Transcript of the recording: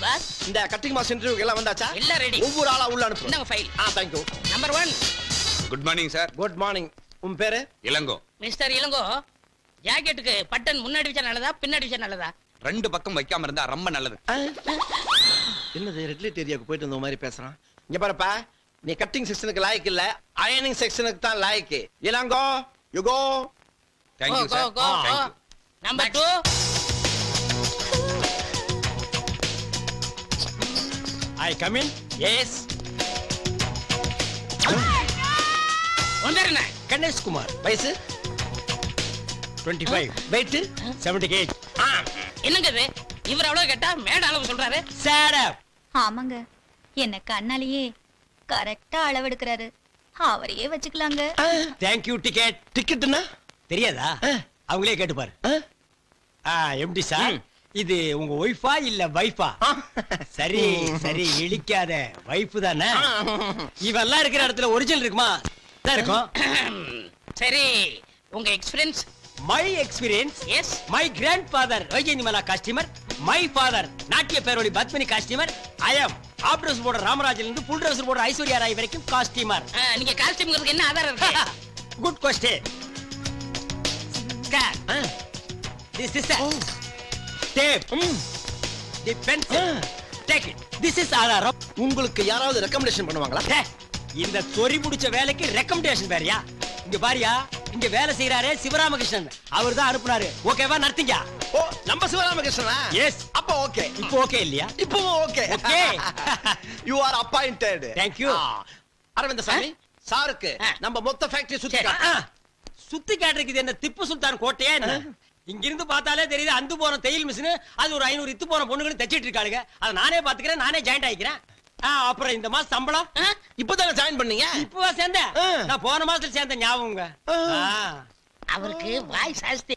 Pass இந்த cutting mass இன்டர்வியூக்கு எல்லாம் வந்தாச்சா? எல்லாம் ரெடி. ஒவ்வொரு ஆளா உள்ள அனுப்பு. இந்தாங்க file. Thank you. Number 1. Good morning sir. Good morning. உன் பேரு? இளங்கோ. மிஸ்டர் இளங்கோ, ஜாக்கெட்டுக்கு பட்டன் முன்னாடி வச்சா நல்லதா பின்னாடி வச்சா நல்லதா? ரெண்டு பக்கம் வைக்காம இருந்தா ரொம்ப நல்லது. என்னது ரெட் லைட் ஏரியாவுக்கு போயிட்டு வந்த மாதிரி பேசுறான். இங்க பாருப்பா, நீ கட்டிங் செக்ஷனுக்கு லாய்க்கு இல்ல, அயனிங் செக்ஷனுக்கு தான் லாய்க்கு. Ilango, you go. Thank you Go, sir. go, go. Thank you. Number 2. I come in? Yes. வந்துருங்க. கணேஷ் குமார். வயசு 25. வெயிட் 78. என்னங்க இது? இவர் அவ்வளவு கேட்டா மேட அளவு சொல்றாரு. Shut up. ஆமாங்க, என்ன கண்ணாலேயே கரெக்டா அளவெடுக்கிறாரு. அவரையே வச்சுக்கலாங்க. Thank you ticket. டிக்கெட்னா தெரியாதா? அவங்களே கேட்டு பாரு. எம்டி சார், இது உங்க ஒய்ஃபா இல்ல வைஃபா? சரி சரி, இழிக்காத. வைஃப் தானே? இவெல்லாம் இருக்கிற இடத்துல ஒரிஜினல் இருக்குமா? தான் இருக்கும். சரி, உங்க experience? My experience, yes. My grandfather Vyjayanthimala costumer, my father நாட்டிய பேரொளி Padmini costumer, I am of dress போடுற ராமராஜில இருந்து ஃபுல் ட்ரெஸ் போடுற ஐஸ்வர்யா ராய் வரைக்கும் காஸ்டியூமர். நீங்க காஸ்டியூம்ங்கிறதுக்கு என்ன ஆதாரம் இருக்கு? Good question. This is a tape. The pencil. Take it. This is ஆதாரம். உங்களுக்கு யாராவது ரெக்கமெண்டேஷன் பண்ணுவாங்களா? இந்த சொறி முடிச்ச வேலைக்கு ரெக்கமெண்டேஷன் வேறயா? இங்க பாரியா, இங்க வேலை செய்யறாரே சிவராமகிருஷ்ணன், அவர் தான் அனுப்புனாரு. ஓகேவா? நடத்தீங்க. ஓ, நம்ம சிவராமகிருஷ்ணனா? எஸ். அப்ப ஓகே. இப்போ ஓகே இல்லையா? இப்போ okay. Okay. You are appointed. Thank you. Arvind Swamy, சாருக்கு நம்ம மொத்த ஃபேக்டரி சுத்தி காட்டு. சுத்தி காட்டுறதுக்கு என்ன திப்பு சுல்தான் கோட்டையா என்ன? இங்க இருந்து பார்த்தாலே தெரியுது, அந்து போன தையல் மிஷின், அது ஒரு 500 இத்து போன பொண்ணுங்க தைச்சிட்டு இருக்காளுங்க. அதை நானே பாத்துக்கிறேன், நானே ஜாயிண்ட் ஆயிக்கிறேன். அப்புறம் இந்த மாசம் சம்பளம் இப்பதானே ஜாயின் பண்ணீங்க? இப்பவா சேர்ந்தேன்? நான் போன மாசத்துல சேர்ந்த ஞாபகங்க. அவருக்கு வாய் சாஸ்தி.